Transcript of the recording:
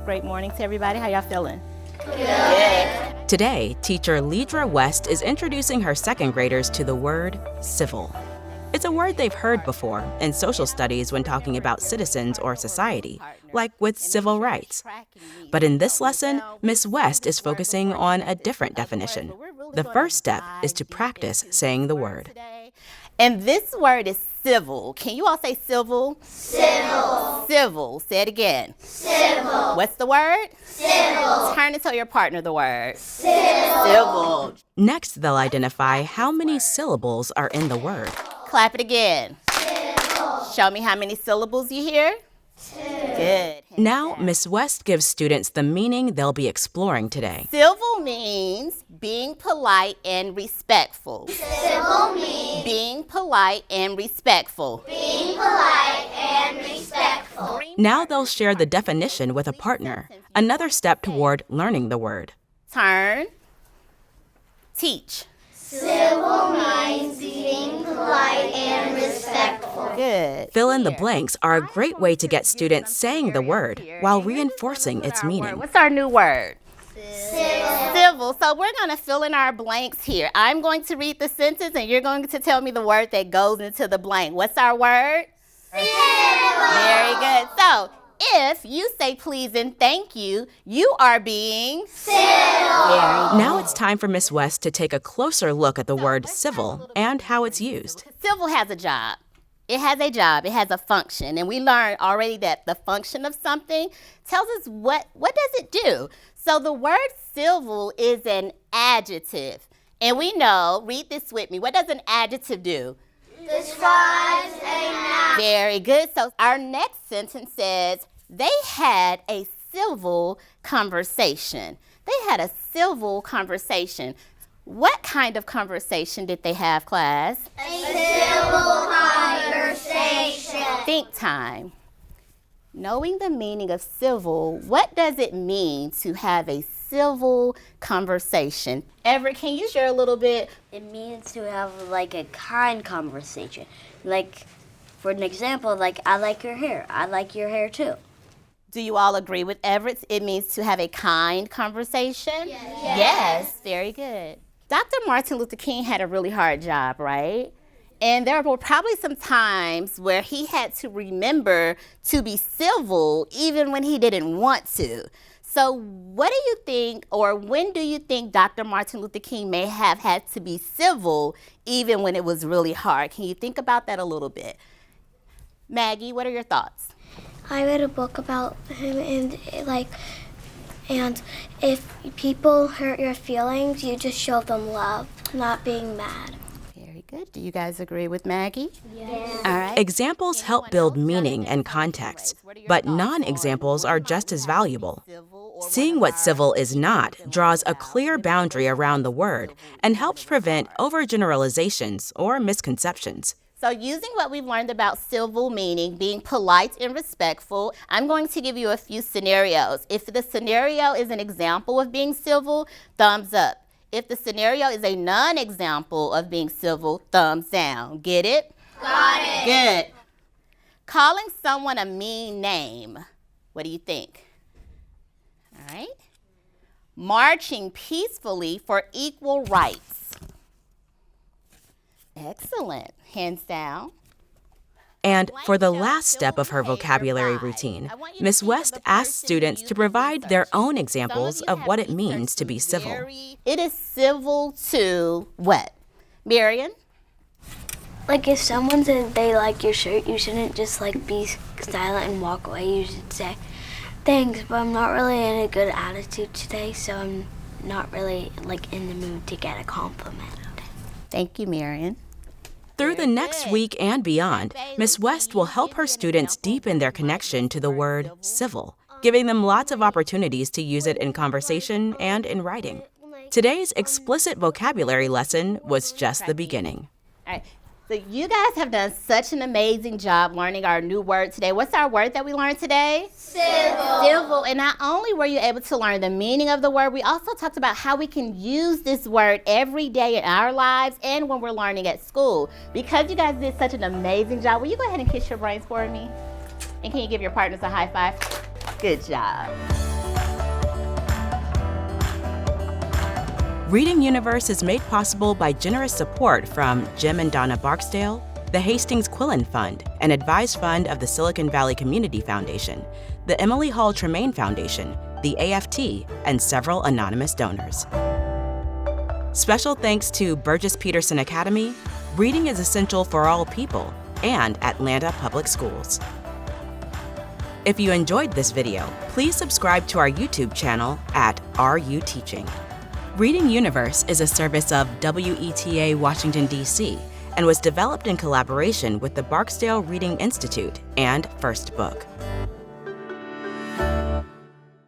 Great morning to everybody. How y'all feeling? Good. Today, teacher Lidra West is introducing her second graders to the word civil. It's a word they've heard before in social studies when talking about citizens or society, like with civil rights. But in this lesson, Miss West is focusing on a different definition. The first step is to practice saying the word. And this word is civil. Can you all say civil? Civil. Civil. Say it again. Civil. What's the word? Civil. Turn and tell your partner the word. Civil. Civil. Next, they'll identify how many syllables are in the word. Clap it again. Civil. Show me how many syllables you hear. 2. Good. Now, Miss West gives students the meaning they'll be exploring today. Civil means being polite and respectful. Civil means Being polite and respectful. being polite and respectful. Now they'll share the definition with a partner, another step toward learning the word. Turn. Teach. Civil means being polite and respectful. Good. Fill in the blanks are a great way to get students saying the word while reinforcing its meaning. What's our new word? Civil. Civil. So we're going to fill in our blanks here. I'm going to read the sentence and you're going to tell me the word that goes into the blank. What's our word? Civil. Very good. So if you say please and thank you, you are being Civil. Now it's time for Miss West to take a closer look at the word civil and how it's used. Civil has a job. It has a job. It has a function. And we learned already that the function of something tells us what does it do. So the word civil is an adjective. And we know, read this with me, what does an adjective do? Describes a noun. Very good. So our next sentence says, they had a civil conversation. They had a civil conversation. What kind of conversation did they have, class? A civil conversation. Think time. Knowing the meaning of civil, what does it mean to have a civil conversation? Everett, can you share a little bit? It means to have like a kind conversation. Like, for an example, like, I like your hair. I like your hair too. Do you all agree with Everett? It means to have a kind conversation? Yes, very good. Dr. Martin Luther King had a really hard job, right? And there were probably some times where he had to remember to be civil even when he didn't want to. So what do you think, or when do you think Dr. Martin Luther King may have had to be civil even when it was really hard? Can you think about that a little bit? Maggie, what are your thoughts? I read a book about him, and if people hurt your feelings, you just show them love, not being mad. Very good. Do you guys agree with Maggie? Yes. All right. Examples help build meaning and context, but non-examples are just as valuable. Seeing what civil is not draws a clear boundary around the word and helps prevent overgeneralizations or misconceptions. So using what we've learned about civil meaning, being polite and respectful, I'm going to give you a few scenarios. If the scenario is an example of being civil, thumbs up. If the scenario is a non-example of being civil, thumbs down. Get it? Got it. Good. Calling someone a mean name. What do you think? All right. Marching peacefully for equal rights. Excellent. Hands down. And for the last step of her vocabulary routine, Miss West asks students to provide their own examples of what it means to be civil. It is civil to what? Marion? Like if someone said they like your shirt, you shouldn't just like be silent and walk away. You should say, thanks, but I'm not really in a good attitude today, so I'm not really like in the mood to get a compliment. Thank you, Marion. Through the next week and beyond, Miss West will help her students deepen their connection to the word civil, giving them lots of opportunities to use it in conversation and in writing. Today's explicit vocabulary lesson was just the beginning. All right. So you guys have done such an amazing job learning our new word today. What's our word that we learned today? Civil. Civil. And not only were you able to learn the meaning of the word, we also talked about how we can use this word every day in our lives and when we're learning at school. Because you guys did such an amazing job, will you go ahead and kiss your brains for me? And can you give your partners a high five? Good job. Reading Universe is made possible by generous support from Jim and Donna Barksdale, the Hastings Quillen Fund, an advised fund of the Silicon Valley Community Foundation, the Emily Hall Tremaine Foundation, the AFT, and several anonymous donors. Special thanks to Burgess-Peterson Academy, Reading is Essential for All People, and Atlanta Public Schools. If you enjoyed this video, please subscribe to our YouTube channel at RU Teaching. Reading Universe is a service of WETA Washington, D.C., and was developed in collaboration with the Barksdale Reading Institute and First Book.